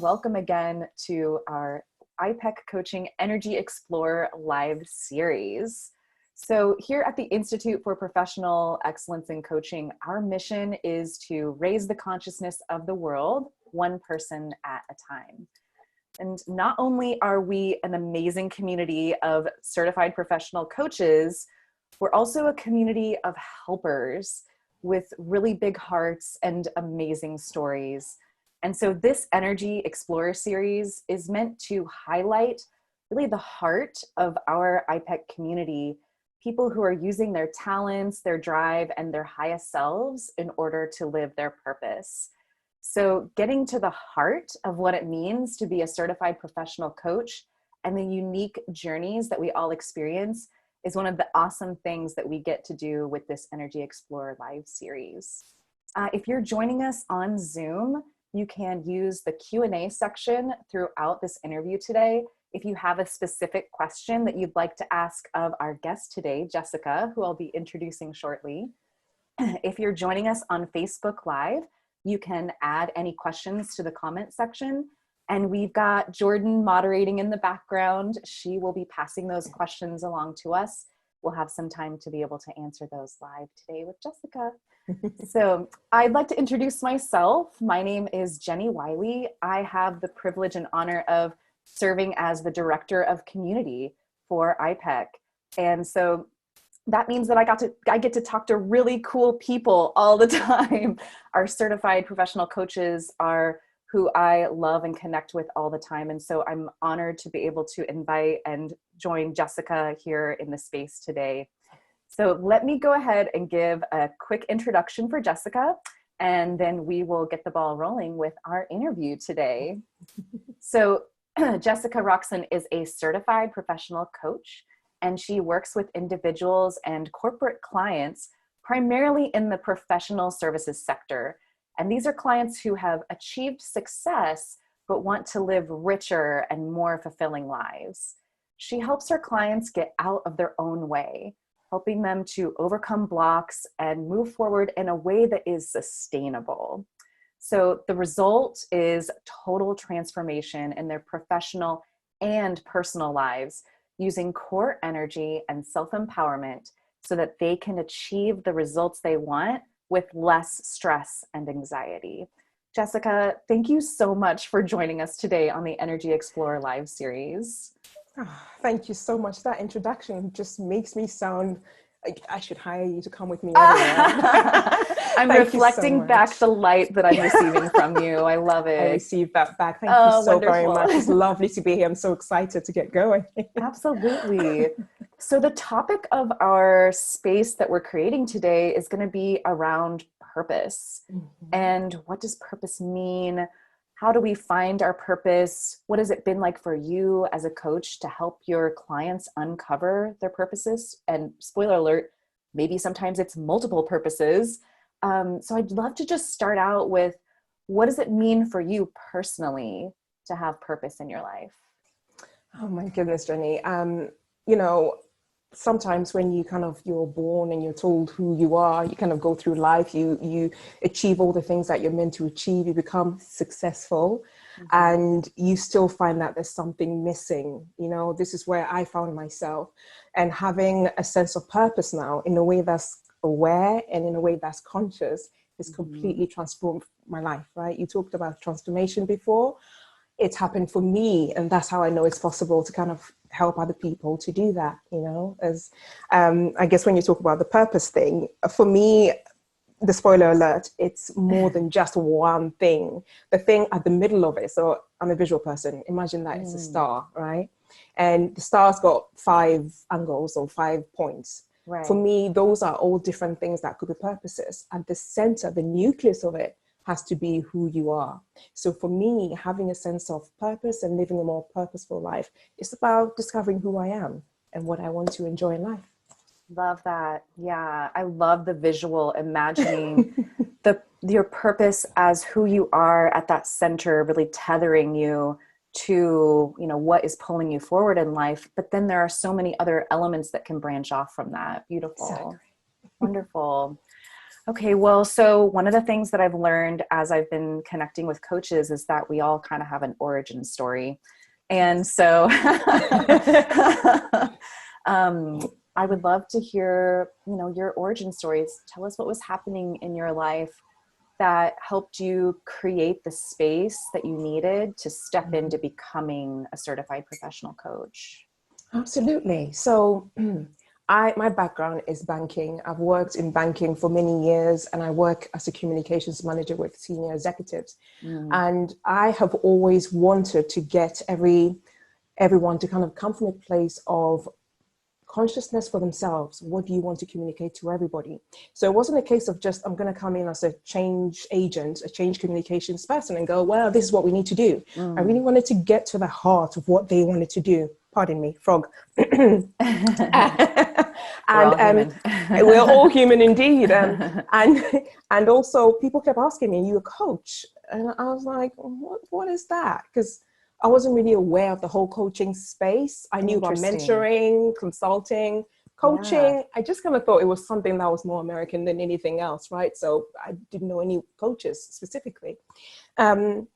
welcome again to our iPEC Coaching Energy Explorer live series. So here at the Institute for Professional Excellence in Coaching, our mission is to raise the consciousness of the world, one person at a time. And not only are we an amazing community of certified professional coaches, we're also a community of helpers with really big hearts and amazing stories. And so this Energy Explorer series is meant to highlight really the heart of our iPEC community, people who are using their talents, their drive, and their highest selves in order to live their purpose. So getting to the heart of what it means to be a certified professional coach and the unique journeys that we all experience is one of the awesome things that we get to do with this Energy Explorer live series. If you're joining us on Zoom, you can use the Q&A section throughout this interview today. If you have a specific question that you'd like to ask of our guest today, Jessica, who I'll be introducing shortly. If you're joining us on Facebook Live, you can add any questions to the comment section. And we've got Jordan moderating in the background. She will be passing those questions along to us. We'll have some time to be able to answer those live today with Jessica. So I'd like to introduce myself. My name is Jenny Wiley. I have the privilege and honor of serving as the Director of Community for iPEC. And so that means that I get to talk to really cool people all the time. Our certified professional coaches are who I love and connect with all the time. And so I'm honored to be able to invite and join Jessica here in the space today. So let me go ahead and give a quick introduction for Jessica, and then we will get the ball rolling with our interview today. So Jessica Rockson is a certified professional coach, and she works with individuals and corporate clients, primarily in the professional services sector. And these are clients who have achieved success, but want to live richer and more fulfilling lives. She helps her clients get out of their own way, helping them to overcome blocks and move forward in a way that is sustainable. So the result is total transformation in their professional and personal lives, using core energy and self-empowerment so that they can achieve the results they want with less stress and anxiety. Jessica, thank you so much for joining us today on the Energy Explorer live series. Oh, thank you so much. That introduction just makes me sound like I should hire you to come with me everywhere. I'm reflecting back the light that I'm receiving from you. I love it. I received that back. Thank you so wonderful. very much. It's lovely to be here. I'm so excited to get going. Absolutely. So the topic of our space that we're creating today is going to be around purpose. And what does purpose mean? How do we find our purpose? What has it been like for you as a coach to help your clients uncover their purposes? And spoiler alert, maybe sometimes it's multiple purposes. So I'd love to just start out with, what does it mean for you personally to have purpose in your life? Oh my goodness, Jenny. Sometimes when you're born and you're told who you are, you kind of go through life, you achieve all the things that you're meant to achieve, you become successful, and you still find that there's something missing. This is where I found myself, and having a sense of purpose now in a way that's aware and in a way that's conscious has completely transformed my life, right? You talked about transformation before. It's happened for me, and that's how I know it's possible to kind of help other people to do that, as I guess when you talk about the purpose thing, for me, the spoiler alert, it's more than just one thing, the thing at the middle of it. So I'm a visual person. Imagine that it's a star, right? And the star's got 5 angles or 5 points. Right. For me, those are all different things that could be purposes. At the center, the nucleus of it has to be who you are. So for me, having a sense of purpose and living a more purposeful life is about discovering who I am and what I want to enjoy in life. Love that. Yeah, I love the visual, imagining your purpose as who you are at that center, really tethering you to, what is pulling you forward in life. But then there are so many other elements that can branch off from that. Beautiful. Exactly. Wonderful. Okay, well, so one of the things that I've learned as I've been connecting with coaches is that we all kind of have an origin story. And so I would love to hear, your origin stories. Tell us what was happening in your life that helped you create the space that you needed to step into becoming a certified professional coach. Absolutely. So my background is banking. I've worked in banking for many years, and I work as a communications manager with senior executives. And I have always wanted to get everyone to kind of come from a place of consciousness for themselves. What do you want to communicate to everybody? So it wasn't a case of just, I'm going to come in as a change agent, a change communications person and go, well, this is what we need to do. I really wanted to get to the heart of what they wanted to do. Pardon me, frog. We're all human. We're all human indeed. And also people kept asking me, are you a coach? And I was like, what is that? Because I wasn't really aware of the whole coaching space. I knew about mentoring, consulting, coaching. Yeah. I just kind of thought it was something that was more American than anything else, right? So I didn't know any coaches specifically. And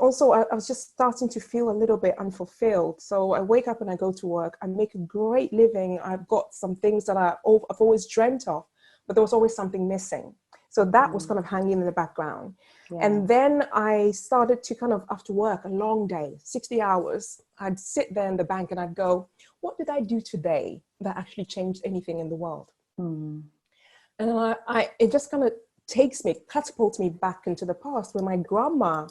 also I was just starting to feel a little bit unfulfilled. So I wake up and I go to work. I make a great living. I've got some things that I've always dreamt of, but there was always something missing. So that was kind of hanging in the background. Yeah. And then I started to kind of, after work, a long day, 60 hours, I'd sit there in the bank and I'd go, what did I do today that actually changed anything in the world? And it just kind of catapults me back into the past where my grandma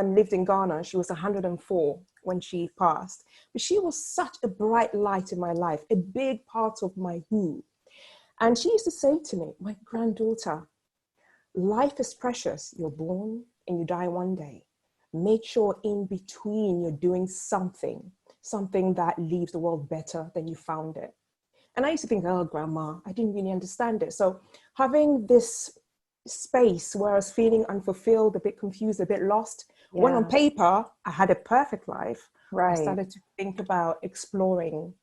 lived in Ghana. She was 104 when she passed, but she was such a bright light in my life, a big part of my who. And she used to say to me, my granddaughter, life is precious. You're born and you die one day. Make sure in between you're doing something that leaves the world better than you found it. And I used to think, oh, grandma, I didn't really understand it. So having this space where I was feeling unfulfilled, a bit confused, a bit lost, when on paper, I had a perfect life, right. I started to think about exploring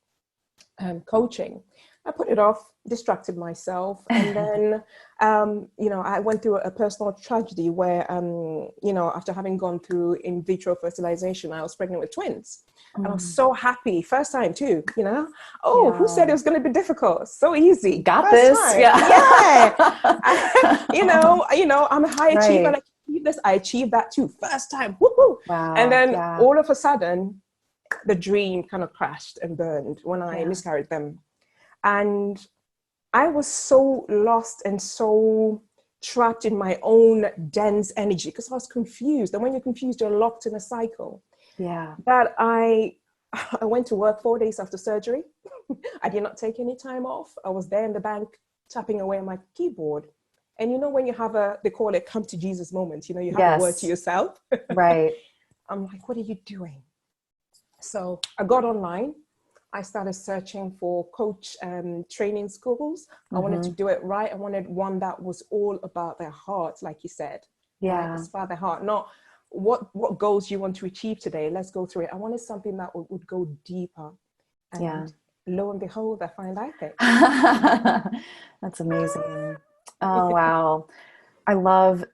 coaching. I put it off, distracted myself. And then, I went through a personal tragedy where, after having gone through in vitro fertilization, I was pregnant with twins. And I was so happy. First time too, who said it was going to be difficult? So easy. Got First this. Time. Yeah. I'm a high achiever. I achieved this. I achieved that too. First time. Woo-hoo. Wow. And then all of a sudden, the dream kind of crashed and burned when I miscarried them. And I was so lost and so trapped in my own dense energy because I was confused. And when you're confused, you're locked in a cycle. Yeah. But I went to work 4 days after surgery. I did not take any time off. I was there in the bank tapping away on my keyboard. And when you have they call it come to Jesus moment, you have a word to yourself. Right. I'm like, what are you doing? So I got online. I started searching for coach training schools. I wanted to do it right. I wanted one that was all about their heart, like you said. Yeah. Right? It's about their heart, not what goals you want to achieve today. Let's go through it. I wanted something that would go deeper. And lo and behold, I find iPEC. That's amazing. Oh, wow.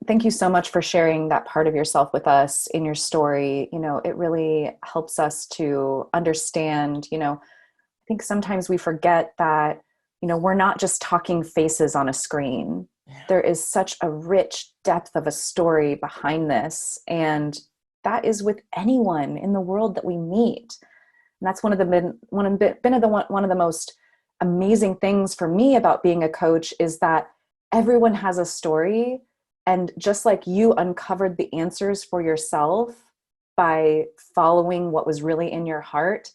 Thank you so much for sharing that part of yourself with us in your story. It really helps us to understand, I think sometimes we forget that, we're not just talking faces on a screen. There is such a rich depth of a story behind this. And that is with anyone in the world that we meet. And that's one of the most amazing things for me about being a coach is that everyone has a story. And just like you uncovered the answers for yourself by following what was really in your heart,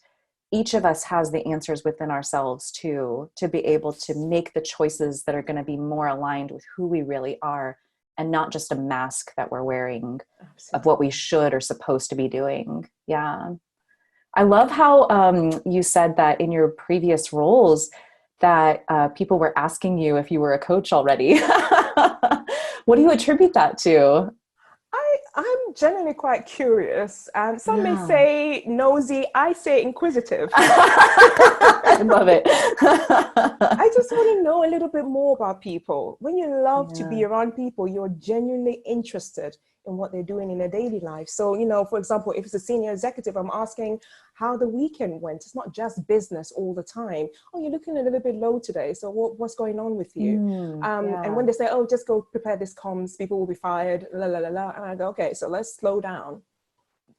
each of us has the answers within ourselves too, to be able to make the choices that are going to be more aligned with who we really are and not just a mask that we're wearing of what we should or supposed to be doing. Yeah. I love how you said that in your previous roles that people were asking you if you were a coach already. What do you attribute that to? I'm generally quite curious. Some may say nosy, I say inquisitive. I love it. I just want to know a little bit more about people. When you love to be Yeah. around people, you're genuinely interested in what they're doing in their daily life. So, for example, if it's a senior executive, I'm asking how the weekend went. It's not just business all the time. Oh, you're looking a little bit low today. So what's going on with you? And Yeah. when they say, oh, just go prepare this comms, people will be fired, la, la, la, la. And I go, okay, so let's slow down.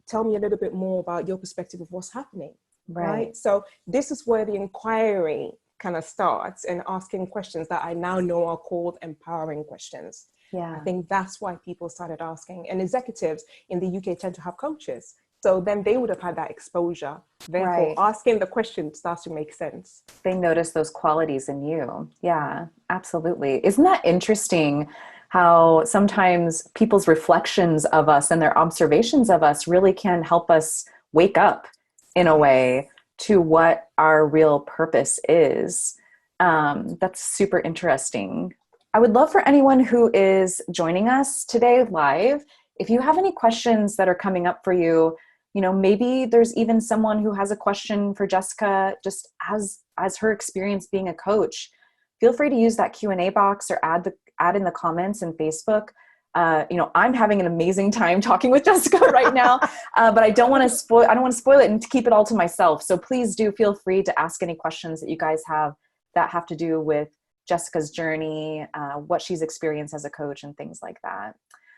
Tell me a little bit more about your perspective of what's happening. Right. Right. So this is where the inquiry kind of starts, and asking questions that I now know are called empowering questions. I Yeah. think that's why people started asking, and executives in the UK tend to have coaches. So then they would have had that exposure. Therefore, Right. asking the question starts to make sense. They notice those qualities in you. Yeah, absolutely. Isn't that interesting how sometimes people's reflections of us and their observations of us really can help us wake up in a way to what our real purpose is? That's super interesting. I would love for anyone who is joining us today live, if you have any questions that are coming up for you, maybe there's even someone who has a question for Jessica, just as her experience being a coach. Feel free to use that Q&A box or add in the comments in Facebook. I'm having an amazing time talking with Jessica right now, but I don't want to spoil it and to keep it all to myself. So please do feel free to ask any questions that you guys have that have to do with Jessica's journey, what she's experienced as a coach, and things like that.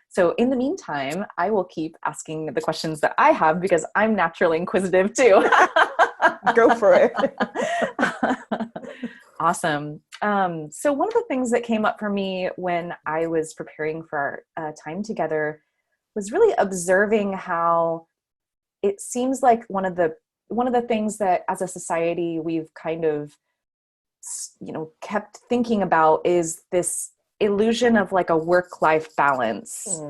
So in the meantime, I will keep asking the questions that I have because I'm naturally inquisitive too. Go for it. Awesome. So one of the things that came up for me when I was preparing for our time together was really observing how it seems like one of the things that as a society we've kind of kept thinking about is this illusion of like a work-life balance.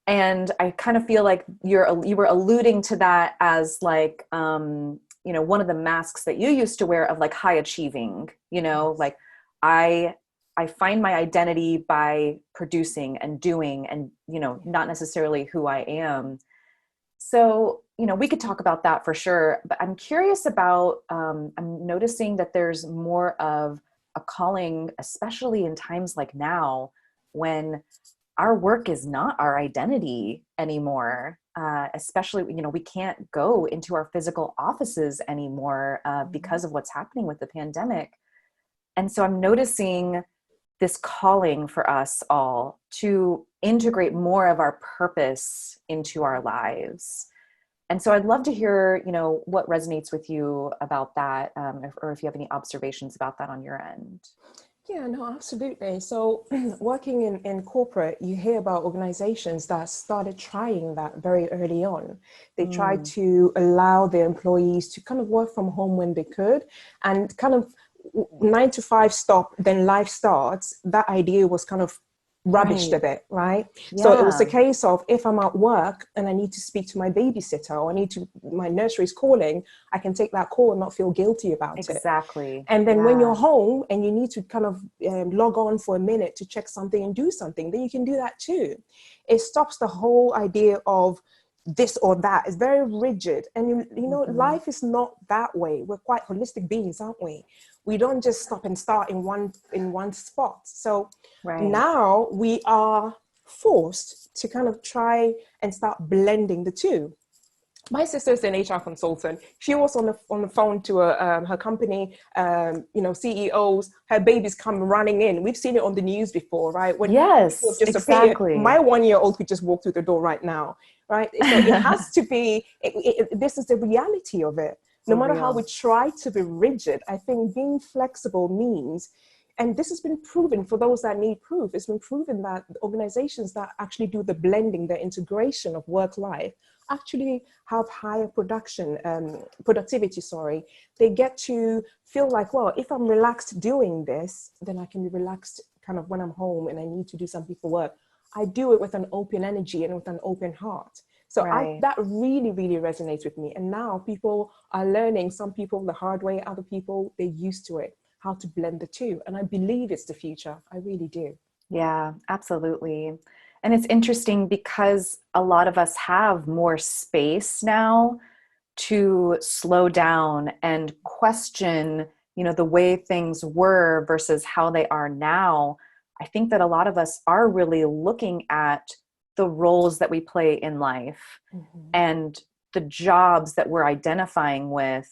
And I kind of feel like you were alluding to that as like, one of the masks that you used to wear of like high achieving, like I find my identity by producing and doing and, not necessarily who I am. So, we could talk about that for sure, but I'm curious about, I'm noticing that there's more of a calling, especially in times like now, when our work is not our identity anymore. Especially, we can't go into our physical offices anymore because of what's happening with the pandemic. And so I'm noticing this calling for us all to integrate more of our purpose into our lives. And so I'd love to hear, what resonates with you about that, or if you have any observations about that on your end. Yeah, no, absolutely. So working in corporate, you hear about organizations that started trying that very early on. They tried to allow their employees to kind of work from home when they could, and kind of 9 to 5 stop, then life starts. That idea was kind of rubbished a bit, right? Yeah. So it was a case of, if I'm at work and I need to speak to my babysitter, or my nursery is calling, I can take that call and not feel guilty about it. Exactly. And then when you're home and you need to kind of log on for a minute to check something and do something, then you can do that too. It stops the whole idea of this or that. It's very rigid. And life is not that way. We're quite holistic beings, aren't we? We don't just stop and start in one spot. So now we are forced to kind of try and start blending the two. My sister's an HR consultant. She was on the phone to her company, CEOs. Her babies come running in. We've seen it on the news before, right? When people have disappeared, exactly. My 1-year-old could just walk through the door right now, right? So it has to be. This is the reality of it. No matter how we try to be rigid, I think being flexible means. And this has been proven for those that need proof. It's been proven that organizations that actually do the blending, the integration of work-life, actually have higher productivity. They get to feel like, well, if I'm relaxed doing this, then I can be relaxed kind of when I'm home and I need to do something for work. I do it with an open energy and with an open heart. So that really, really resonates with me. And now people are learning, some people the hard way, other people, they're used to it, how to blend the two. And I believe it's the future. I really do. Yeah, absolutely. And it's interesting because a lot of us have more space now to slow down and question, the way things were versus how they are now, I think that a lot of us are really looking at the roles that we play in life and the jobs that we're identifying with,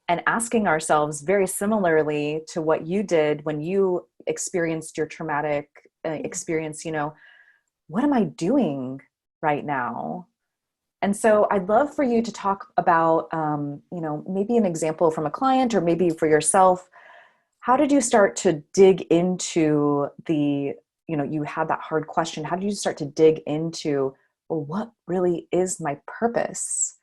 and asking ourselves very similarly to what you did when you experienced your traumatic experience, what am I doing right now? And so I'd love for you to talk about, maybe an example from a client or maybe for yourself. How did you start to dig into you had that hard question. How did you start to dig into, well, what really is my purpose?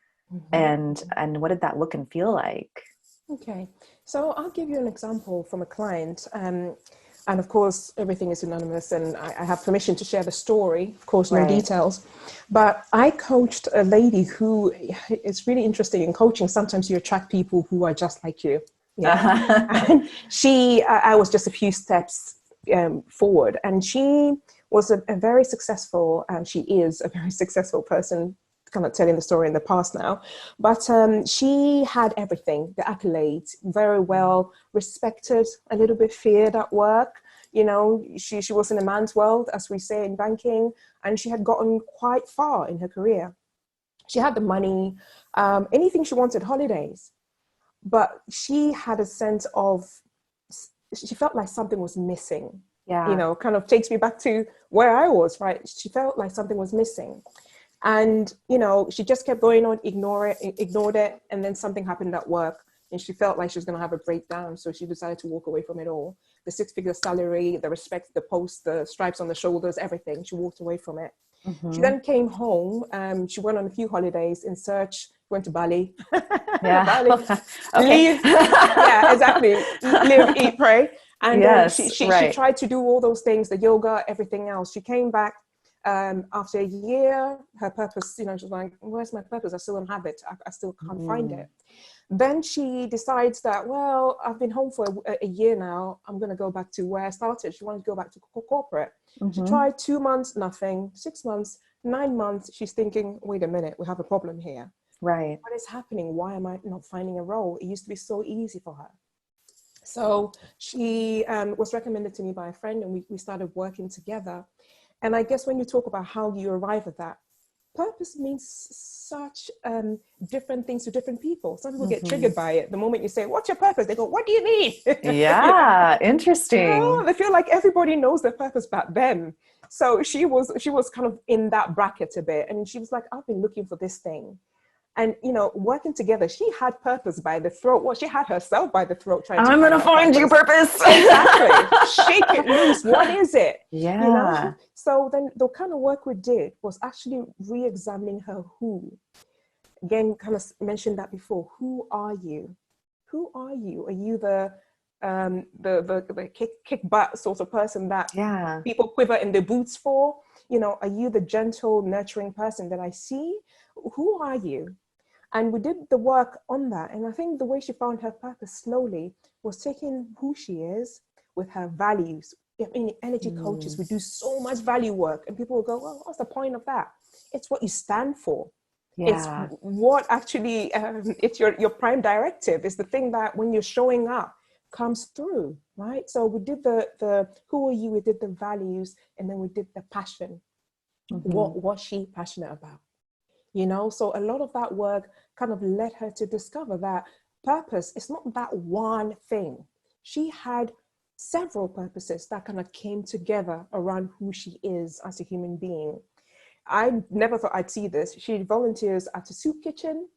And what did that look and feel like? Okay, so I'll give you an example from a client. And of course, everything is anonymous, and I have permission to share the story, of course, no Right. details. But I coached a lady who, it's really interesting in coaching. Sometimes you attract people who are just like you. Yeah. And I was just a few steps forward, and she was a very successful, she is a very successful person, kind of telling the story in the past now, but she had everything, the accolades, very well respected, a little bit feared at work. She was in a man's world, as we say in banking, and she had gotten quite far in her career. She had the money, anything she wanted, holidays, but she had a sense of, she felt like something was missing. Yeah. Kind of takes me back to where I was, right? She felt like something was missing. And, she just kept going on, ignored it. And then something happened at work and she felt like she was going to have a breakdown. So she decided to walk away from it all. The 6-figure salary, the respect, the post, the stripes on the shoulders, everything. She walked away from it. She then came home. She went on a few holidays in search, went to Bali. Yeah. Bali. Okay. Leave. Yeah, exactly. Live, eat, pray. And Yes, she right. tried to do all those things, the yoga, everything else. She came back. After a year, her purpose, she was like, where's my purpose? I still don't have it. I still can't find it. Then she decides that, well, I've been home for a year now. I'm going to go back to where I started. She wanted to go back to corporate. She tried 2 months, nothing. 6 months, 9 months. She's thinking, wait a minute, we have a problem here. Right. What is happening? Why am I not finding a role? It used to be so easy for her. So she was recommended to me by a friend, and we started working together. And I guess when you talk about how you arrive at that, purpose means such different things to different people. Some people get triggered by it. The moment you say, what's your purpose? They go, what do you mean? Yeah, interesting. They feel like everybody knows their purpose but them. So she was kind of in that bracket a bit. And she was like, I've been looking for this thing. And, working together, she had purpose by the throat. Well, she had herself by the throat trying to I'm going to find your purpose. Exactly. Shake it loose. What is it? Yeah. So then the kind of work we did was actually re-examining her who. Again, kind of mentioned that before. Who are you? Who are you? Are you the kick butt sort of person that people quiver in their boots for? Are you the gentle, nurturing person that I see? Who are you? And we did the work on that. And I think the way she found her purpose slowly was taking who she is with her values. I mean, energy coaches, we do so much value work, and people will go, well, what's the point of that? It's what you stand for. It's what actually, it's your prime directive. It's the thing that when you're showing up comes through, right? So we did the who are you, we did the values, and then we did the passion. What was she passionate about? So a lot of that work kind of led her to discover that purpose is not that one thing. She had several purposes that kind of came together around who she is as a human being. I never thought I'd see this. She volunteers at a soup kitchen.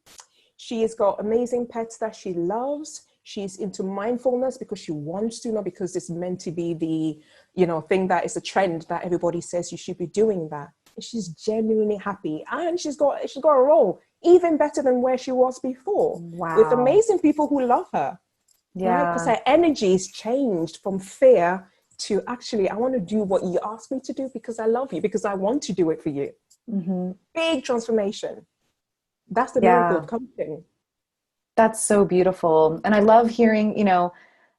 She's got amazing pets that she loves. She's into mindfulness because she wants to, not because it's meant to be the, thing that is a trend that everybody says you should be doing that. She's genuinely happy, and she's got a role even better than where she was before. Wow. With amazing people who love her. Yeah. Because her energy's changed from fear to actually, I want to do what you asked me to do because I love you, because I want to do it for you. Big transformation. That's the miracle of coaching. That's so beautiful. And I love hearing, you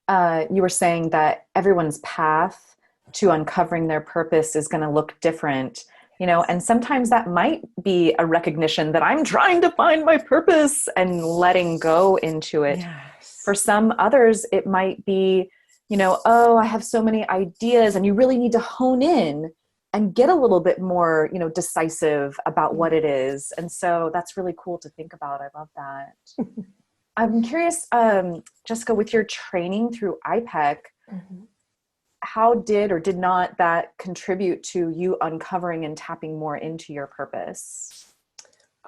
were saying that everyone's path to uncovering their purpose is going to look different. and sometimes that might be a recognition that I'm trying to find my purpose and letting go into it. Yes. For some others, it might be, oh, I have so many ideas, and you really need to hone in and get a little bit more, decisive about what it is. And so that's really cool to think about. I love that. I'm curious, Jessica, with your training through iPEC, how did or did not that contribute to you uncovering and tapping more into your purpose?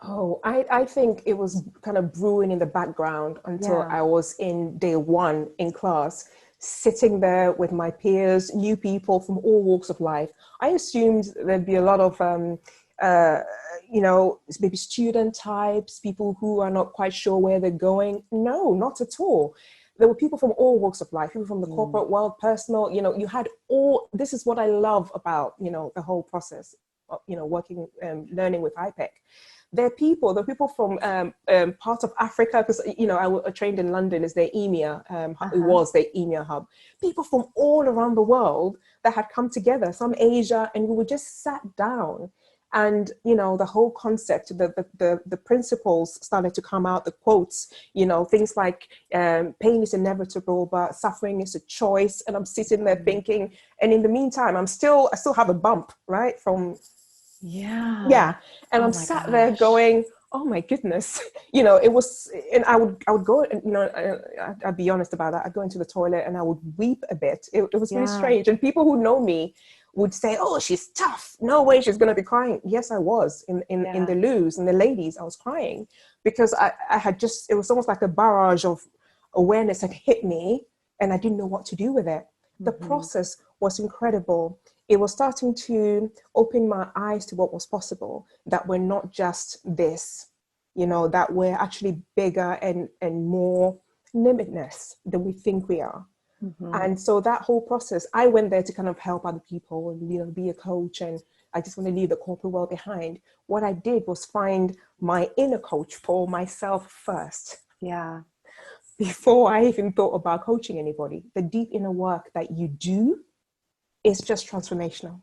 Oh, I think it was kind of brewing in the background until I was in day one in class, sitting there with my peers, new people from all walks of life. I assumed there'd be a lot of, maybe student types, people who are not quite sure where they're going. No, not at all. There were people from all walks of life, people from the corporate world, personal, you had this is what I love about, the whole process, working, learning with iPEC. There are people from parts of Africa, because, I trained in London as their EMEA, it was their EMEA hub. People from all around the world that had come together, some Asia, and we were just sat down. And, the whole concept, the principles started to come out, the quotes, things like pain is inevitable, but suffering is a choice. And I'm sitting there thinking, and in the meantime, I still have a bump, right? And I'm sat there going, oh my goodness, it was, and I would go, and I'd be honest about that. I'd go into the toilet and I would weep a bit. It was really strange. And people who know me would say, oh, she's tough. No way she's going to be crying. Yes, I was in the loos and the ladies, I was crying because I had it was almost like a barrage of awareness had hit me and I didn't know what to do with it. The process was incredible. It was starting to open my eyes to what was possible, that we're not just this, that we're actually bigger and more limitless than we think we are. And so that whole process, I went there to kind of help other people and, be a coach, and I just want to leave the corporate world behind. What I did was find my inner coach for myself first. Yeah. Before I even thought about coaching anybody. The deep inner work that you do is just transformational.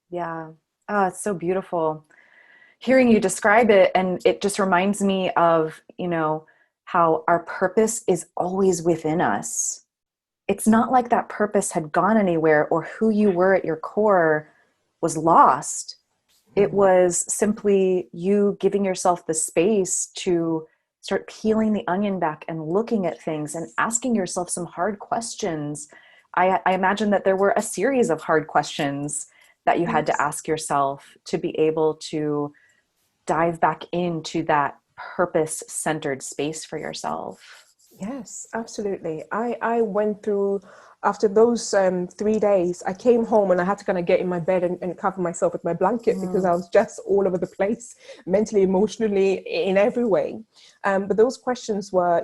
Yeah. Oh, it's so beautiful hearing you describe it. And it just reminds me of, how our purpose is always within us. It's not like that purpose had gone anywhere or who you were at your core was lost. It was simply you giving yourself the space to start peeling the onion back and looking at things and asking yourself some hard questions. I imagine that there were a series of hard questions that you had to ask yourself to be able to dive back into that purpose-centered space for yourself. Yes, absolutely. I went through, after those 3 days, I came home and I had to kind of get in my bed and cover myself with my blanket because I was just all over the place, mentally, emotionally, in every way. But those questions were,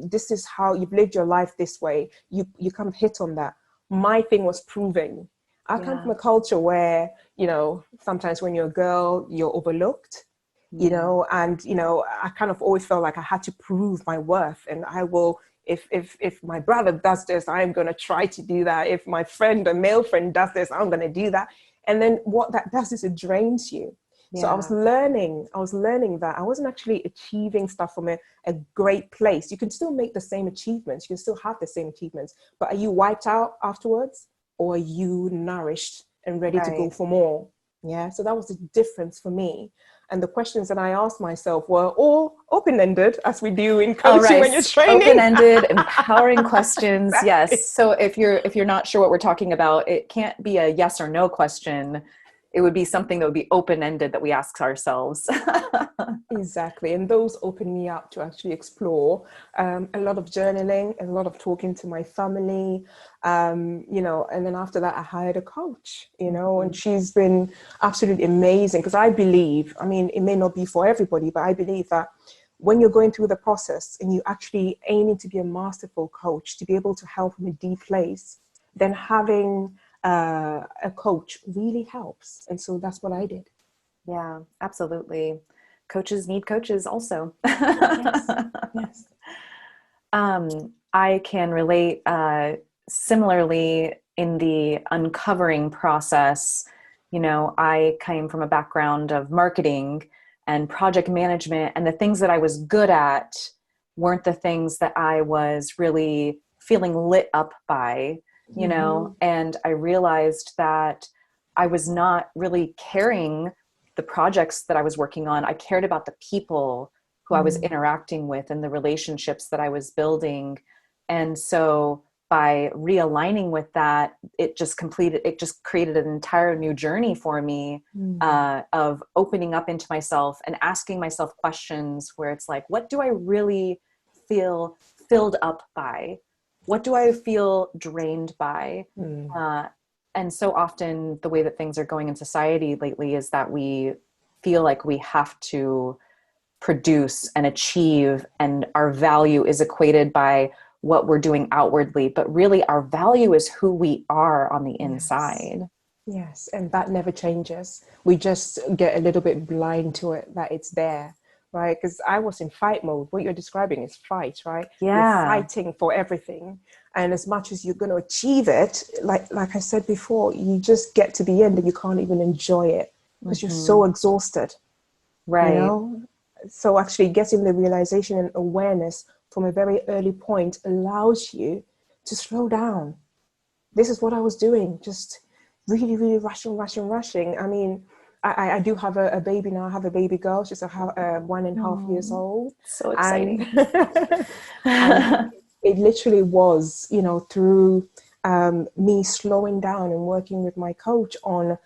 this is how you've lived your life this way. You kind of hit on that. My thing was proving. I come from a culture where, sometimes when you're a girl, you're overlooked. And, I kind of always felt like I had to prove my worth, and I will, if my brother does this, I'm going to try to do that. If my friend, a male friend does this, I'm going to do that. And then what that does is it drains you. Yeah. So I was learning that I wasn't actually achieving stuff from a great place. You can still make the same achievements. You can still have the same achievements, but are you wiped out afterwards, or are you nourished and ready to go for more? Yeah. So that was the difference for me. And the questions that I asked myself were all open-ended, as we do in coaching when you're training. Open-ended, empowering questions. Exactly. Yes. So if you're not sure what we're talking about, it can't be a yes or no question. It would be something that would be open-ended that we ask ourselves. Exactly. And those opened me up to actually explore a lot of journaling, a lot of talking to my family, and then after that, I hired a coach, and she's been absolutely amazing, because I believe, it may not be for everybody, but I believe that when you're going through the process and you actually aiming to be a masterful coach, to be able to help from a deep place, then having a coach really helps. And so that's what I did. Yeah, absolutely. Coaches need coaches also. Yes. I can relate similarly in the uncovering process. You know, I came from a background of marketing and project management, and the things that I was good at weren't the things that I was really feeling lit up by, you know, and I realized that I was not really carrying the projects that I was working on. I cared about the people who I was interacting with and the relationships that I was building. And so by realigning with that, it just created an entire new journey for me of opening up into myself and asking myself questions where it's like, what do I really feel filled up by? What do I feel drained by? And so often the way that things are going in society lately is that we feel like we have to produce and achieve, and our value is equated by what we're doing outwardly, but really our value is who we are on the inside. Yes, and that never changes. We just get a little bit blind to it, that it's there, right? Because I was in fight mode. What you're describing is fight, right? Yeah. You're fighting for everything. And as much as you're going to achieve it, like I said before, you just get to the end and you can't even enjoy it because you're so exhausted. Right. You know? So actually getting the realization and awareness from a very early point allows you to slow down. This is what I was doing, just really, really rushing. I mean, I do have a baby now. I have a baby girl. She's 1.5 years old. So exciting. And it literally was, you know, through me slowing down and working with my coach on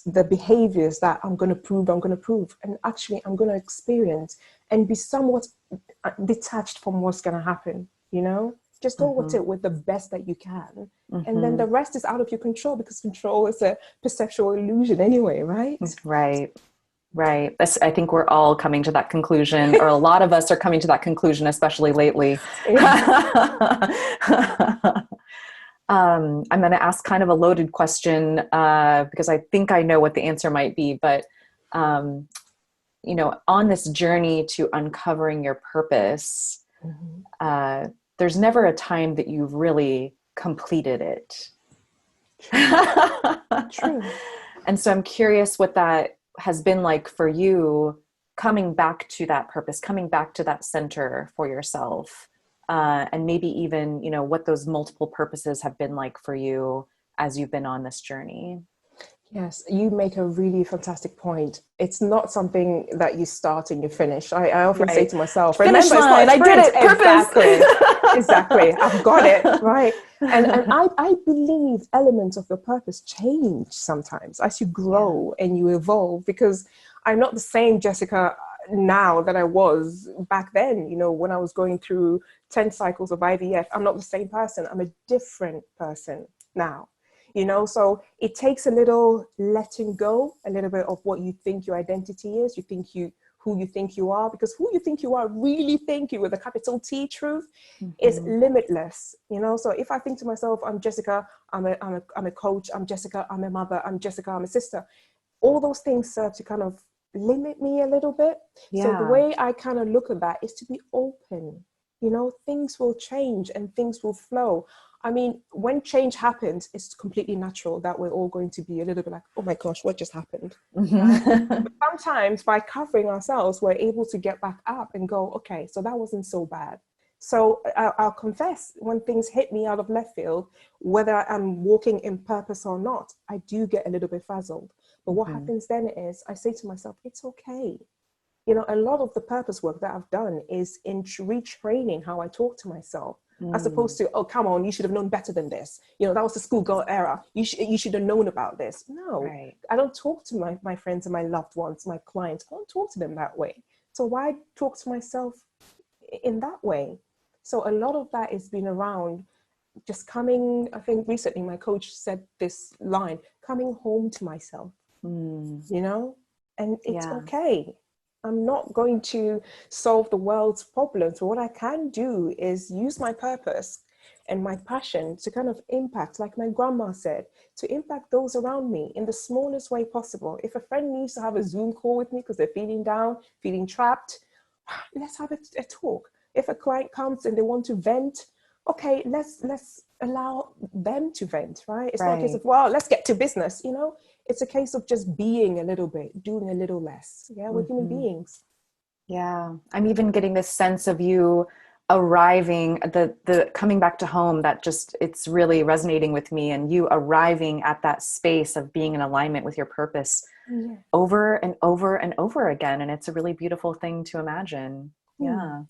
the behaviors that I'm going to prove, and actually I'm going to experience and be somewhat detached from what's going to happen, you know, just go with it with the best that you can. And then the rest is out of your control, because control is a perceptual illusion anyway, right? Right. I think we're all coming to that conclusion, or a lot of us are coming to that conclusion, especially lately. I'm going to ask kind of a loaded question because I think I know what the answer might be, but you know, on this journey to uncovering your purpose, there's never a time that you've really completed it. True. And so I'm curious what that has been like for you, coming back to that purpose, coming back to that center for yourself, and maybe even, you know, what those multiple purposes have been like for you as you've been on this journey. Yes, you make a really fantastic point. It's not something that you start and you finish. I often say to myself, finish remember, line, it's not a I did sprint. it, purpose. Exactly. I've got it, right? And I believe elements of your purpose change sometimes as you grow and you evolve, because I'm not the same Jessica now that I was back then. You know, when I was going through 10 cycles of IVF, I'm not the same person. I'm a different person now. You know, so it takes a little letting go, a little bit of what you think your identity is. Who you think you are, because who you think you are, really think you with a capital T truth, is limitless. You know, so if I think to myself, I'm Jessica, I'm a coach, I'm Jessica, I'm a mother, I'm Jessica, I'm a sister, all those things serve to kind of limit me a little bit. So the way I kind of look at that is to be open. You know, things will change and things will flow. I mean, when change happens, it's completely natural that we're all going to be a little bit like, oh my gosh, what just happened? But sometimes by covering ourselves, we're able to get back up and go, okay, so that wasn't so bad. So I'll confess, when things hit me out of left field, whether I'm walking in purpose or not, I do get a little bit frazzled. But what happens then is I say to myself, it's okay. You know, a lot of the purpose work that I've done is in retraining how I talk to myself. As opposed to, oh, come on, you should have known better than this. You know, that was the schoolgirl era. You should have known about this. No, I don't talk to my friends and my loved ones, my clients. I don't talk to them that way. So why talk to myself in that way? So a lot of that has been around just coming, I think recently my coach said this line, coming home to myself, you know, and it's okay. I'm not going to solve the world's problems. But what I can do is use my purpose and my passion to kind of impact, like my grandma said, to impact those around me in the smallest way possible. If a friend needs to have a Zoom call with me because they're feeling down, feeling trapped, let's have a talk. If a client comes and they want to vent, okay, let's allow them to vent, right? It's not a case of, well, let's get to business, you know? it's a case of just being a little bit, doing a little less. Yeah, we're human beings. Yeah. I'm even getting this sense of you arriving, the coming back to home, that just, it's really resonating with me, and you arriving at that space of being in alignment with your purpose over and over and over again. And it's a really beautiful thing to imagine. Yeah.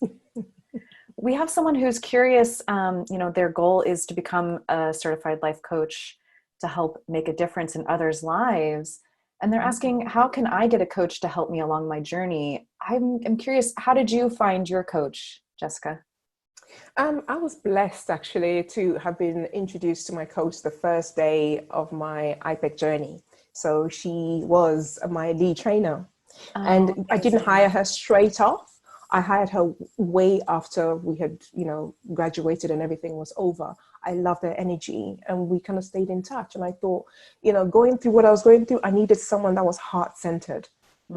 We have someone who's curious, their goal is to become a certified life coach to help make a difference in others' lives. And they're asking, how can I get a coach to help me along my journey? I'm curious, how did you find your coach, Jessica? I was blessed actually to have been introduced to my coach the first day of my iPEC journey. So she was my lead trainer. And Amazing. I didn't hire her straight off. I hired her way after we had, graduated and everything was over. I loved her energy and we kind of stayed in touch. And I thought, going through what I was going through, I needed someone that was heart-centered.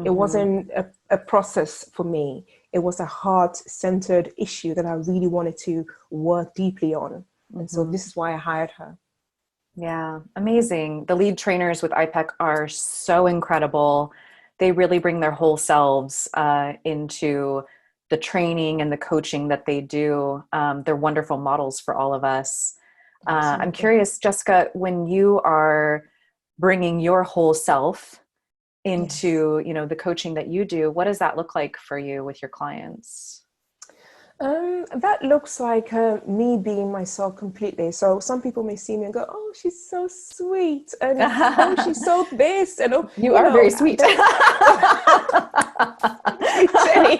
It wasn't a process for me. It was a heart-centered issue that I really wanted to work deeply on. And so this is why I hired her. Yeah, amazing. The lead trainers with iPEC are so incredible. They really bring their whole selves into the training and the coaching that they do. They're wonderful models for all of us. I'm curious, Jessica, when you are bringing your whole self into, the coaching that you do, what does that look like for you with your clients? That looks like me being myself completely. So some people may see me and go, "Oh, she's so sweet," and "Oh, she's so this," and "Oh, you are very sweet." Jenny.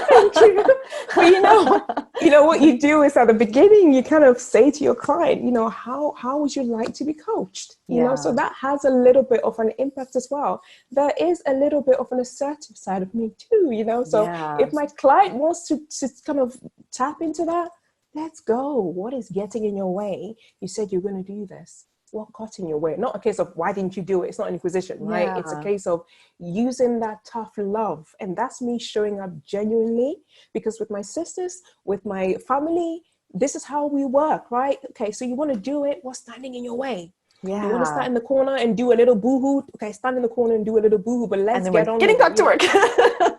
Thank you. But what you do is at the beginning, you kind of say to your client, how would you like to be coached? So that has a little bit of an impact as well. There is a little bit of an assertive side of me too, So if my client wants to kind of tap into that, let's go. What is getting in your way? You said you're going to do this. What got in your way? Not a case of why didn't you do it? It's not an inquisition, right? Yeah. It's a case of using that tough love. And that's me showing up genuinely, because with my sisters, with my family, this is how we work, right? Okay, so you want to do it. What's standing in your way? Yeah. You want to stand in the corner and do a little boohoo? Okay, stand in the corner and do a little boohoo, but let's get on getting back to work.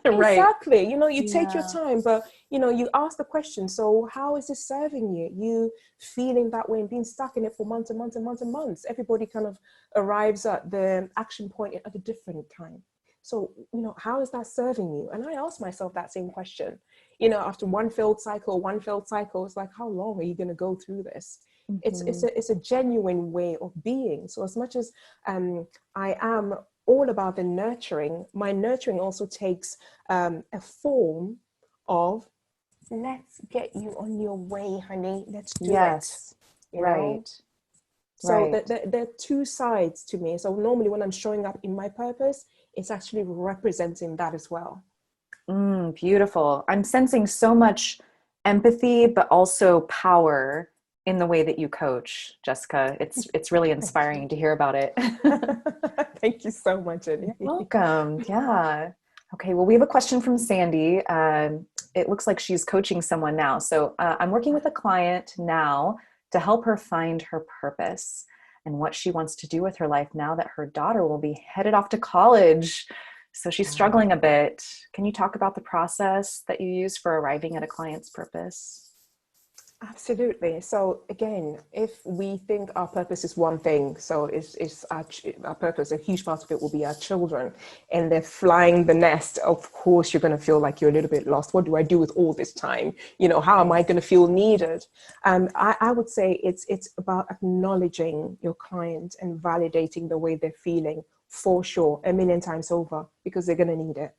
Right. Exactly. You take your time, but you ask the question. So how is this serving you? You feeling that way and being stuck in it for months and months and months and months. Everybody kind of arrives at the action point at a different time. So, how is that serving you? And I ask myself that same question. After one failed cycle, it's like, how long are you going to go through this? It's a genuine way of being. So as much as I am all about the nurturing, my nurturing also takes a form of, let's get you on your way, honey. Let's do it. Right. So there are two sides to me. So normally when I'm showing up in my purpose, it's actually representing that as well. Beautiful. I'm sensing so much empathy, but also power in the way that you coach, Jessica. It's really inspiring to hear about it. Thank you so much, Eddie. Welcome. Yeah. Okay. Well, we have a question from Sandy. It looks like she's coaching someone now. So I'm working with a client now to help her find her purpose and what she wants to do with her life now that her daughter will be headed off to college. So she's struggling a bit. Can you talk about the process that you use for arriving at a client's purpose? Absolutely. So again, if we think our purpose is one thing, so it's our purpose, a huge part of it will be our children, and they're flying the nest. Of course, you're going to feel like you're a little bit lost. What do I do with all this time? How am I going to feel needed? I would say it's about acknowledging your client and validating the way they're feeling, for sure, a million times over, because they're going to need it.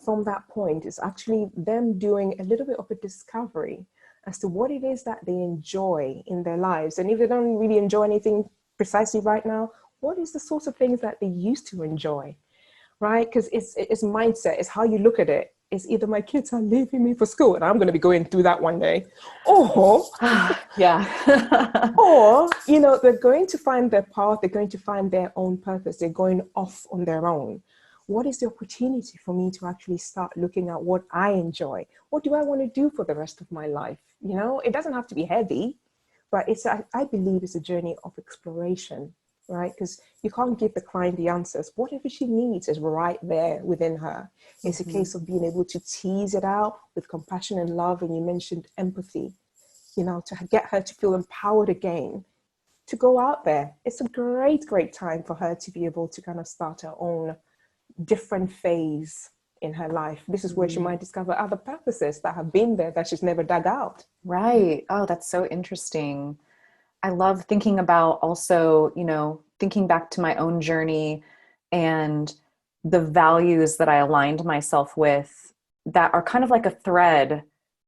From that point, it's actually them doing a little bit of a discovery as to what it is that they enjoy in their lives. And if they don't really enjoy anything precisely right now, what is the sort of things that they used to enjoy, right? Because it's mindset, it's how you look at it. It's either my kids are leaving me for school and I'm going to be going through that one day, or or they're going to find their path, they're going to find their own purpose, they're going off on their own. What is the opportunity for me to actually start looking at what I enjoy? What do I want to do for the rest of my life? It doesn't have to be heavy, but I believe it's a journey of exploration. right? Because you can't give the client the answers. Whatever she needs is right there within her. It's a case of being able to tease it out with compassion and love. And you mentioned empathy, to get her to feel empowered again, to go out there. It's a great, great time for her to be able to kind of start her own different phase in her life. This is where she might discover other purposes that have been there that she's never dug out. Right. Oh, that's so interesting. I love thinking about also, thinking back to my own journey and the values that I aligned myself with that are kind of like a thread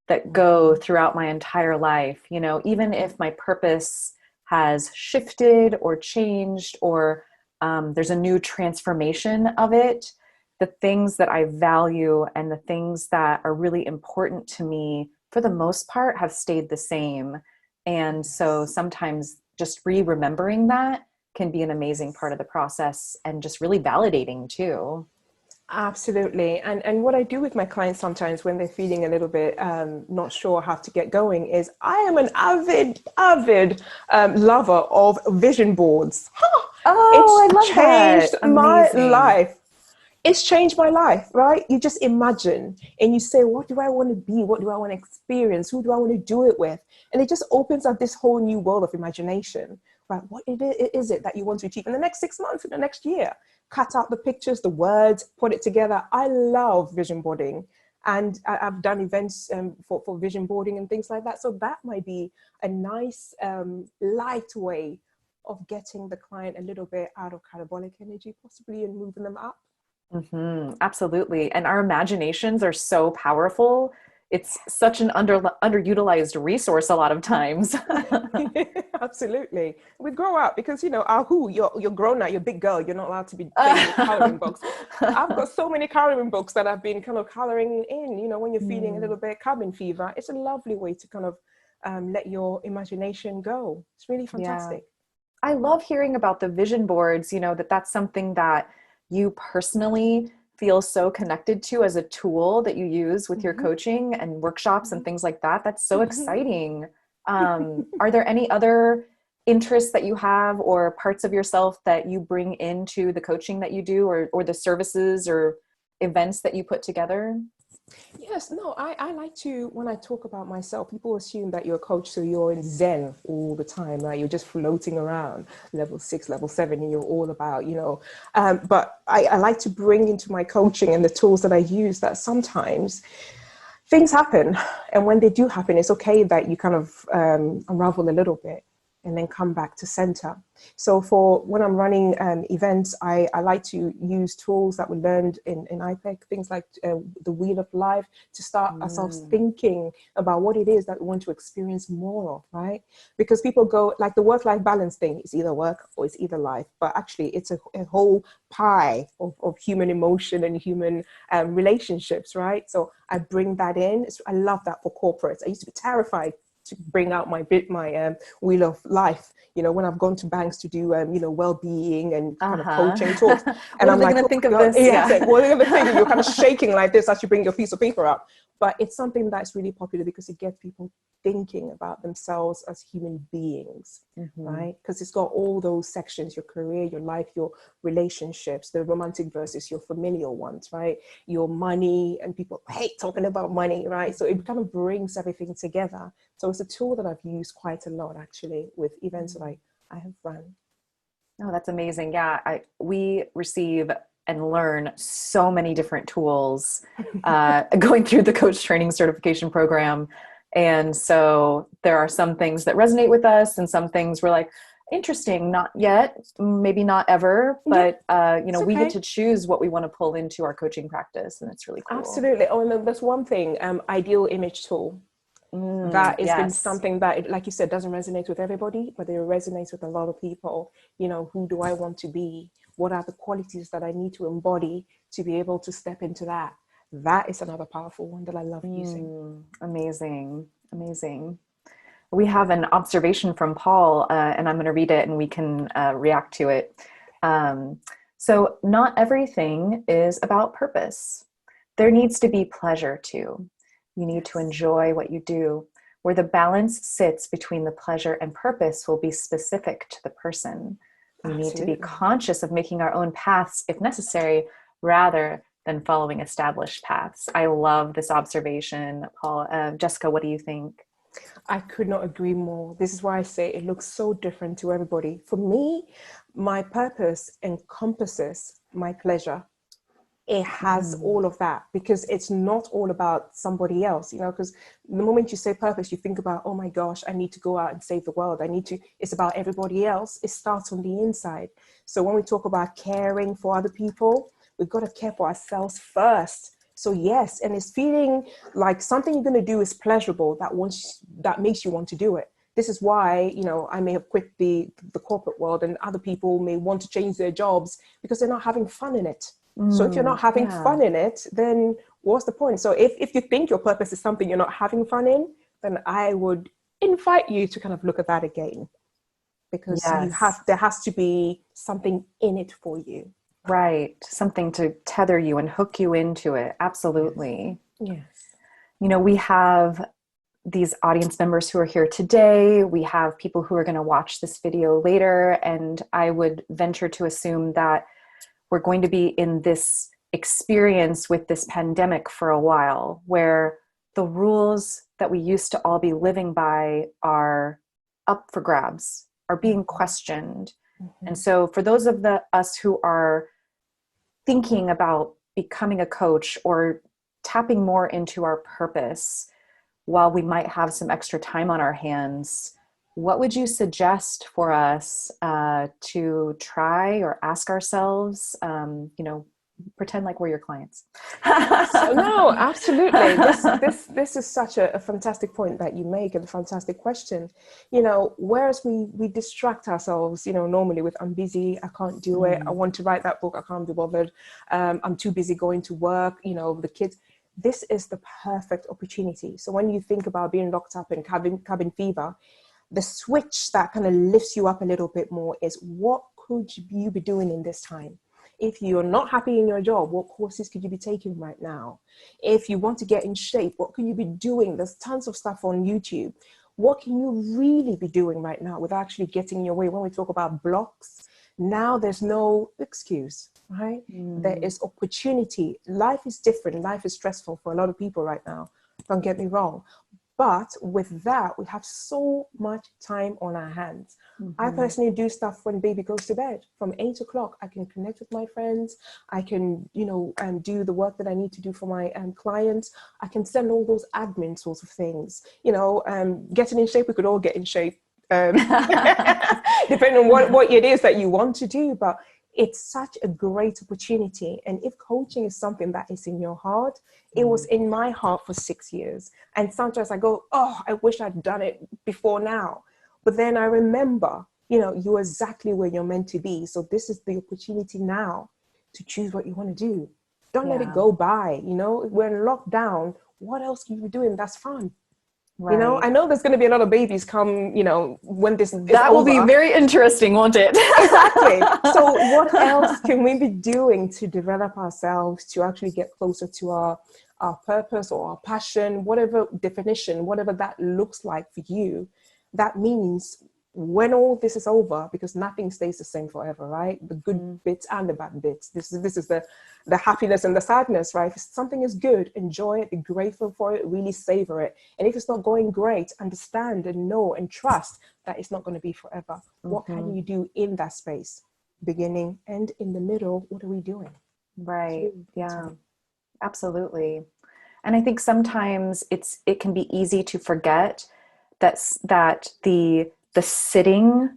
that go throughout my entire life. Even if my purpose has shifted or changed, or there's a new transformation of it, the things that I value and the things that are really important to me, for the most part, have stayed the same. And so sometimes just remembering that can be an amazing part of the process, and just really validating too. Absolutely. And what I do with my clients sometimes when they're feeling a little bit not sure how to get going is I am an avid lover of vision boards. Oh, I It's love that. changed my Amazing. life. It's changed my life, right? You just imagine and you say, what do I want to be? What do I want to experience? Who do I want to do it with? And it just opens up this whole new world of imagination, right? What is it that you want to achieve in the next 6 months, in the next year? Cut out the pictures, the words, put it together. I love vision boarding. And I've done events for vision boarding and things like that. So that might be a nice light way of getting the client a little bit out of catabolic energy, possibly, and moving them up. Absolutely. And our imaginations are so powerful. It's such an underutilized resource a lot of times. Absolutely. We grow up because, you're grown now, you're a big girl, you're not allowed to be playing with coloring books. I've got so many coloring books that I've been kind of coloring in, when you're feeling a little bit cabin fever. It's a lovely way to kind of let your imagination go. It's really Yeah. fantastic. I love hearing about the vision boards, that's something that you personally feel so connected to as a tool that you use with your Mm-hmm. coaching and workshops and things like that. That's so Mm-hmm. exciting. Are there any other interests that you have or parts of yourself that you bring into the coaching that you do, or the services or events that you put together? Yes, no, I like to, when I talk about myself, people assume that you're a coach, so you're in Zen all the time, right? You're just floating around level 6, level 7, and you're all about, but I like to bring into my coaching and the tools that I use that sometimes things happen. And when they do happen, it's okay that you kind of unravel a little bit and then come back to center. So for when I'm running events, I like to use tools that we learned in iPEC, things like the Wheel of Life, to start ourselves thinking about what it is that we want to experience more of, right? Because people go, like the work-life balance thing, is either work or it's either life, but actually it's a whole pie of human emotion and human relationships, right? So I bring that in. I love that for corporates. I used to be terrified to bring out my Wheel of Life, when I've gone to banks to do well-being and kind of coaching talks, and What are I'm they like, going to oh think my of god, this? yeah, Yeah. like, what are they gonna think? You're kind of shaking like this as you bring your piece of paper up. But it's something that's really popular because it gets people thinking about themselves as human beings, right? Because it's got all those sections: your career, your life, your relationships, the romantic versus your familial ones, right? Your money, and people hate talking about money, right? So it kind of brings everything together. So it's a tool that I've used quite a lot, actually, with events that I have run. Oh, that's amazing. Yeah, we receive and learn so many different tools going through the coach training certification program. And so there are some things that resonate with us, and some things we're like, interesting, not yet, maybe not ever, Yeah, but it's we get okay. to choose what we want to pull into our coaching practice, and it's really cool. Absolutely. Oh, and then there's one thing, ideal image tool. That has been Yes. something that, like you said, doesn't resonate with everybody, but it resonates with a lot of people. Who do I want to be? What are the qualities that I need to embody to be able to step into that? That is another powerful one that I love using. Amazing. Amazing. We have an observation from Paul, and I'm going to read it and we can react to it. So, not everything is about purpose. There needs to be pleasure too. You need to Yes. enjoy what you do. Where the balance sits between the pleasure and purpose will be specific to the person. We need to be Absolutely. conscious of making our own paths if necessary, rather than following established paths. I love this observation, Paul. Jessica, what do you think? I could not agree more. This is why I say it looks so different to everybody. For me, my purpose encompasses my pleasure. It has Mm. all of that because it's not all about somebody else, you know, because the moment you say purpose, you think about, oh my gosh, I need to go out and save the world. It's about everybody else. It starts on the inside. So when we talk about caring for other people, we've got to care for ourselves first. So yes, and it's feeling like something you're going to do is pleasurable that makes you want to do it. This is why, you know, I may have quit the corporate world and other people may want to change their jobs because they're not having fun in it. So if you're not having Yeah. fun in it, then what's the point? So if you think your purpose is something you're not having fun in, then I would invite you to kind of look at that again because Yes. there has to be something in it for you. Right. Something to tether you and hook you into it. Yes. Absolutely. Yes. You know, we have these audience members who are here today. We have people who are going to watch this video later. And I would venture to assume that we're going to be in this experience with this pandemic for a while, where the rules that we used to all be living by are up for grabs, are being questioned. And so for those of us who are thinking about becoming a coach or tapping more into our purpose, while we might have some extra time on our hands, what would you suggest for us to try or ask ourselves? Pretend like we're your clients. So no, absolutely. This is such a fantastic point that you make and a fantastic question. You know, whereas we distract ourselves, you know, normally with I'm busy, I can't do it, I want to write that book, I can't be bothered, I'm too busy going to work, you know, the kids. This is the perfect opportunity. So when you think about being locked up in cabin fever, the switch that kind of lifts you up a little bit more is what could you be doing in this time? If you're not happy in your job, what courses could you be taking right now? If you want to get in shape, what can you be doing? There's tons of stuff on YouTube. What can you really be doing right now without actually getting in your way? When we talk about blocks, now there's no excuse, right? There is opportunity. Life is different. Life is stressful for a lot of people right now. Don't get me wrong. But with that, we have so much time on our hands. I personally do stuff when baby goes to bed. From 8 o'clock, I can connect with my friends. I can, you know, do the work that I need to do for my clients. I can send all those admin sorts of things. You know, getting in shape, we could all get in shape. Depending on what it is that you want to do. But it's such a great opportunity. And if coaching is something that is in your heart, it was in my heart for 6 years. And sometimes I go, oh, I wish I'd done it before now. But then I remember, you know, you're exactly where you're meant to be. So this is the opportunity now to choose what you want to do. Don't let it Yeah. go by. You know, we're in lockdown. What else can you be doing? That's fun. You know, Right. I know there's going to be a lot of babies come, you know, when this is That will be over. very interesting, won't it? Exactly. So what else can we be doing to develop ourselves, to actually get closer to our purpose or our passion, whatever definition, whatever that looks like for you? That means when all this is over, because nothing stays the same forever, right? The good bits and the bad bits. This is the happiness and the sadness, right? If something is good, enjoy it, be grateful for it, really savor it. And if it's not going great, understand and know and trust that it's not going to be forever. What can you do in that space? Beginning and in the middle, what are we doing? It's Right. really Yeah, important. absolutely. And I think sometimes it can be easy to forget that the sitting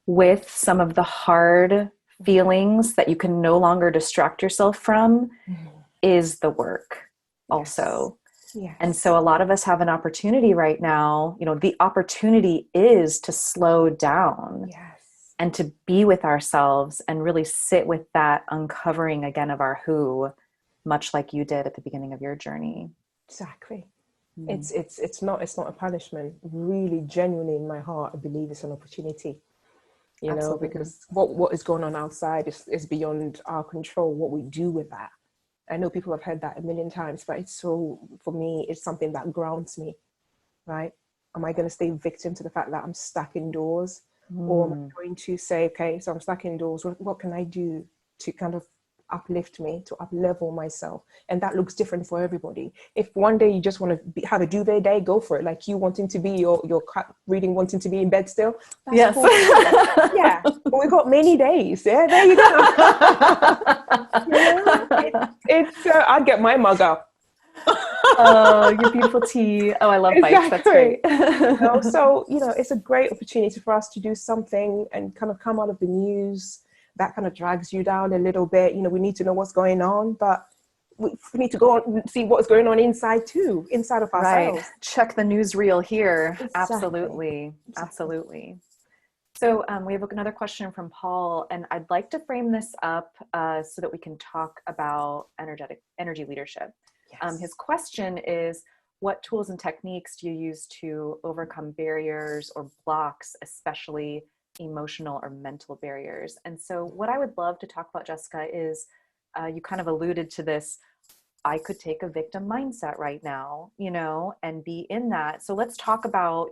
with some of the hard feelings that you can no longer distract yourself from is the work Yes. also. And Yes. so a lot of us have an opportunity right now. You know, the opportunity is to slow down Yes. and to be with ourselves and really sit with that uncovering again of our who, much like you did at the beginning of your journey. Exactly. Mm, It's not a punishment. Really, genuinely in my heart, I believe it's an opportunity. You know, absolutely. because what is going on outside is beyond our control. What we do with that. I know people have heard that a million times, but it's so, for me, it's something that grounds me, right? Am I going to stay victim to the fact that I'm stuck indoors? Or am I going to say, okay, so I'm stuck indoors, what can I do to kind of uplift me, to up-level myself? And that looks different for everybody. If one day you just want to have a duvet day, go for it. Like you wanting to be your reading, wanting to be in bed still, that's yes. cool. Yeah, but we've got many days. Yeah, there you go. I'd get my mug out. Oh, your beautiful tea. Oh, I love bikes. That's great. So, it's a great opportunity for us to do something and kind of come out of the news that kind of drags you down a little bit. We need to know what's going on, but we need to go on and see what's going on inside of ourselves. Right. Check the newsreel here. Exactly. Absolutely. Absolutely. So we have another question from Paul, and I'd like to frame this up so that we can talk about energy leadership. Yes. His question is, what tools and techniques do you use to overcome barriers or blocks, especially emotional or mental barriers? And so what I would love to talk about, Jessica, is you kind of alluded to this. I could take a victim mindset right now, and be in that. So let's talk about,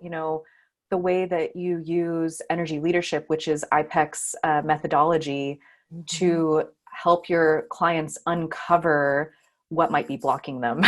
the way that you use energy leadership, which is iPEC's methodology, to help your clients uncover what might be blocking them.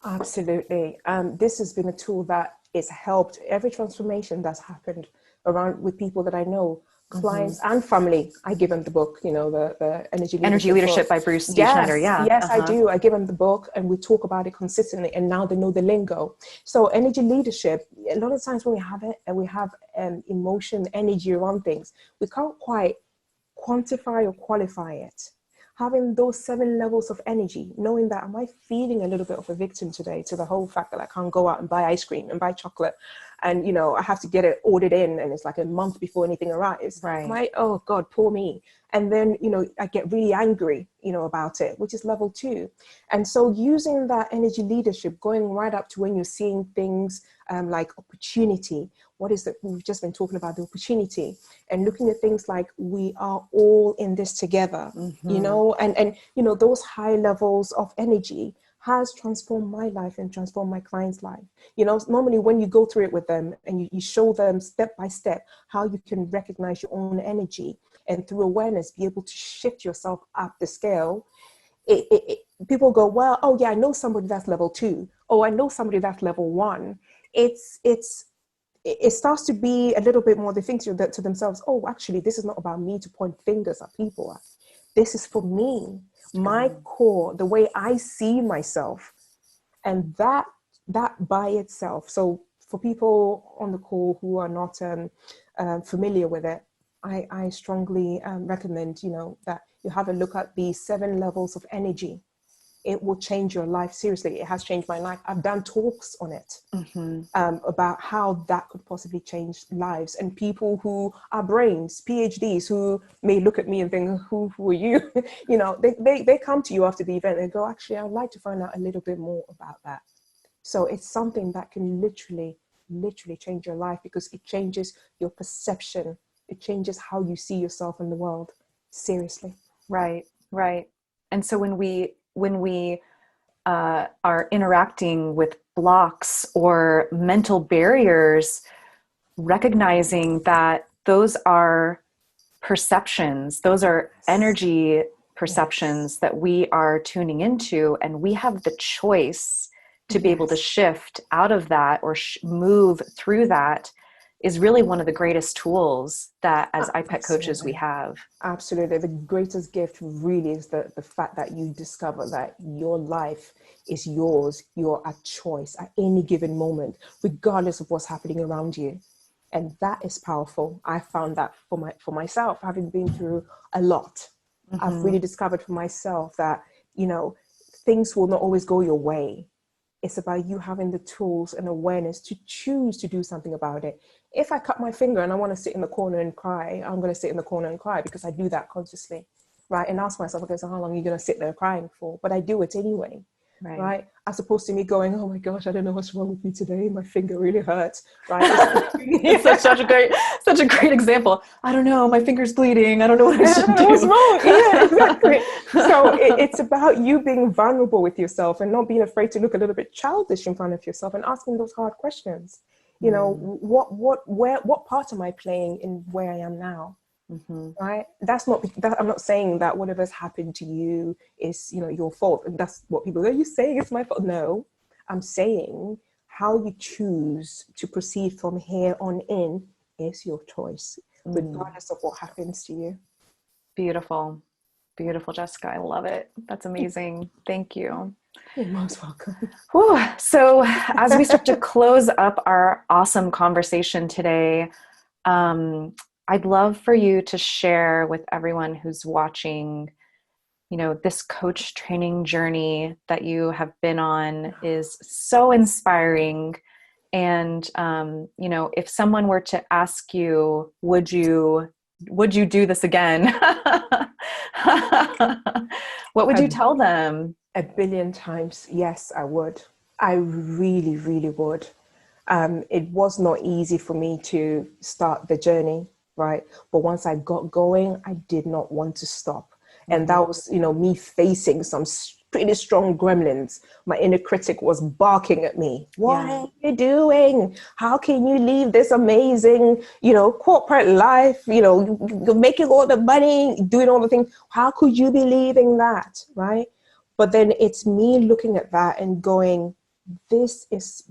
Absolutely. This has been a tool that has helped every transformation that's happened around with people that I know, clients and family. I give them the book, the Energy Leadership by Bruce D. Yes, Schneider. Yeah. Yes, I do. I give them the book and we talk about it consistently, and now they know the lingo. So energy leadership, a lot of times when we have it and we have emotion, energy around things, we can't quite quantify or qualify it. Having those 7 levels of energy, knowing that, am I feeling a little bit of a victim today to the whole fact that I can't go out and buy ice cream and buy chocolate, and I have to get it ordered in and it's like a month before anything arrives. Right. Am I, oh God, poor me. And then, I get really angry, about it, which is level 2. And so using that energy leadership, going right up to when you're seeing things like opportunity. What is that? We've just been talking about the opportunity, and looking at things like we are all in this together, and those high levels of energy has transformed my life and transformed my client's life. Normally when you go through it with them and you show them step by step how you can recognize your own energy and through awareness be able to shift yourself up the scale, people go, well, oh yeah, I know somebody that's level 2. Oh, I know somebody that's level 1. It starts to be a little bit more, they think to themselves, oh, actually, this is not about me to point fingers at people. This is for me, my core, the way I see myself. And that by itself. So for people on the call who are not familiar with it, I strongly recommend, that you have a look at the 7 levels of energy. It will change your life. Seriously, it has changed my life. I've done talks on it about how that could possibly change lives. And people who are brains, PhDs, who may look at me and think, who are you? They come to you after the event and go, actually, I'd like to find out a little bit more about that. So it's something that can literally change your life, because it changes your perception. It changes how you see yourself in the world. Seriously. Right. And so when we are interacting with blocks or mental barriers, recognizing that those are perceptions, those are energy perceptions that we are tuning into, and we have the choice to be able to shift out of that or move through that, is really one of the greatest tools that as iPEC coaches we have. Absolutely. The greatest gift really is the fact that you discover that your life is yours. You're a choice at any given moment, regardless of what's happening around you. And that is powerful. I found that for myself, having been through a lot. I've really discovered for myself that, things will not always go your way. It's about you having the tools and awareness to choose to do something about it. If I cut my finger and I want to sit in the corner and cry, I'm going to sit in the corner and cry, because I do that consciously, right? And ask myself, okay, so how long are you going to sit there crying for? But I do it anyway, right? As opposed to me going, oh my gosh, I don't know what's wrong with me today. My finger really hurts, right? It's such a great example. I don't know, my finger's bleeding. I don't know what I should do. What's wrong? Yeah, exactly. So it's about you being vulnerable with yourself and not being afraid to look a little bit childish in front of yourself and asking those hard questions. You know, what part am I playing in where I am now? Right? That's not that, I'm not saying that whatever's happened to you is, you know, your fault, and that's what people are you saying it's my fault. No, I'm saying how you choose to proceed from here on in is your choice, regardless of what happens to you. Beautiful. Beautiful, Jessica. I love it. That's amazing. Thank you. You're most welcome. Whew. So as we start to close up our awesome conversation today, I'd love for you to share with everyone who's watching, you know, this coach training journey that you have been on is so inspiring. And, you know, if someone were to ask you, would you do this again? What would you tell them? 1,000,000,000 times. Yes, I would. I really, really would. It was not easy for me to start the journey, right? But once I got going, I did not want to stop. And that was, you know, me facing some pretty strong gremlins. My inner critic was barking at me. What are you doing? How can you leave this amazing, you know, corporate life? You know, you're making all the money, doing all the things. How could you be leaving that, right? But then it's me looking at that and going, this is,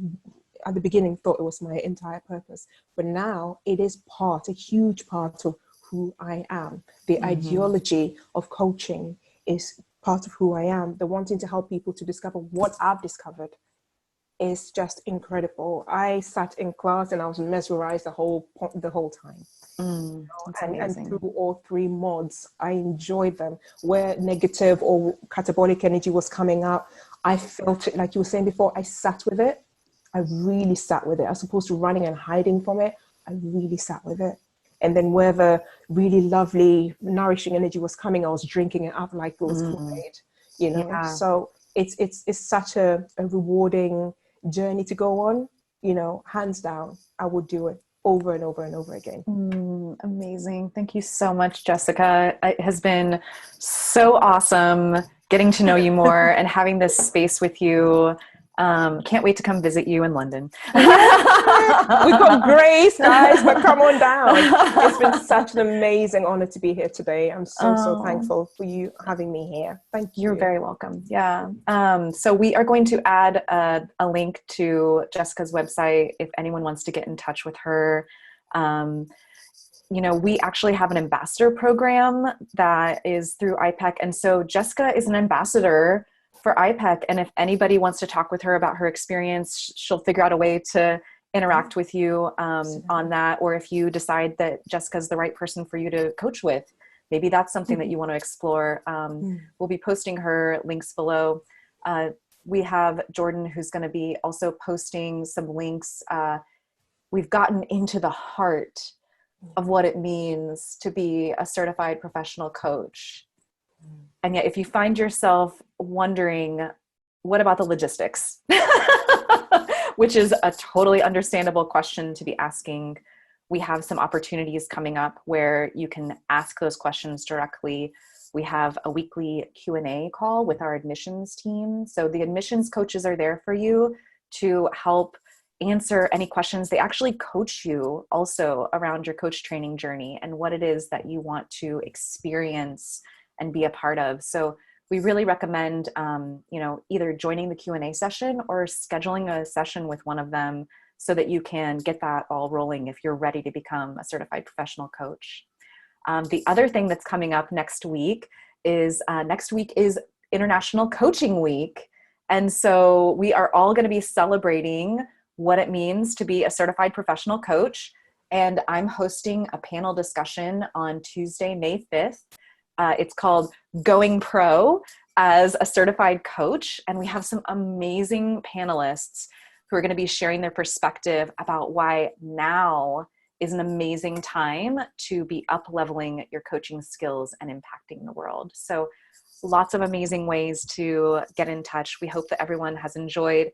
at the beginning, thought it was my entire purpose. But now it is a huge part of who I am. The ideology of coaching is part of who I am. The wanting to help people to discover what I've discovered is just incredible. I sat in class and I was mesmerized the whole time. And through all 3 mods, I enjoyed them. Where negative or catabolic energy was coming up, I felt it, like you were saying before, I sat with it. I really sat with it. As opposed to running and hiding from it, I really sat with it. And then where the really lovely, nourishing energy was coming, I was drinking it up like it was Kool-Aid, you know? Yeah. So it's such a rewarding journey to go on, you know, hands down. I would do it over and over and over again. Amazing. Thank you so much, Jessica. It has been so awesome getting to know you more and having this space with you. Can't wait to come visit you in London. We've got Grace, guys, but come on down. It's been such an amazing honor to be here today. I'm so thankful for you having me here. Thank you. You're very welcome. Yeah. So we are going to add a link to Jessica's website if anyone wants to get in touch with her. You know, we actually have an ambassador program that is through iPEC. And so Jessica is an ambassador for iPEC. And if anybody wants to talk with her about her experience, she'll figure out a way to interact with you on that. Or if you decide that Jessica's the right person for you to coach with, maybe that's something that you want to explore. We'll be posting her links below. We have Jordan, who's going to be also posting some links. We've gotten into the heart of what it means to be a certified professional coach. And yet, if you find yourself wondering, what about the logistics? Which is a totally understandable question to be asking. We have some opportunities coming up where you can ask those questions directly. We have a weekly Q&A call with our admissions team. So the admissions coaches are there for you to help answer any questions. They actually coach you also around your coach training journey and what it is that you want to experience and be a part of. So we really recommend, you know, either joining the Q&A session or scheduling a session with one of them so that you can get that all rolling if you're ready to become a certified professional coach. The other thing that's coming up next week is International Coaching Week. And so we are all going to be celebrating what it means to be a certified professional coach. And I'm hosting a panel discussion on Tuesday, May 5th. It's called Going Pro as a Certified Coach. And we have some amazing panelists who are going to be sharing their perspective about why now is an amazing time to be up-leveling your coaching skills and impacting the world. So lots of amazing ways to get in touch. We hope that everyone has enjoyed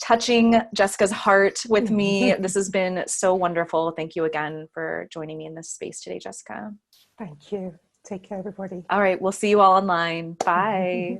touching Jessica's heart with me. This has been so wonderful. Thank you again for joining me in this space today, Jessica. Thank you. Take care, everybody. All right. We'll see you all online. Bye.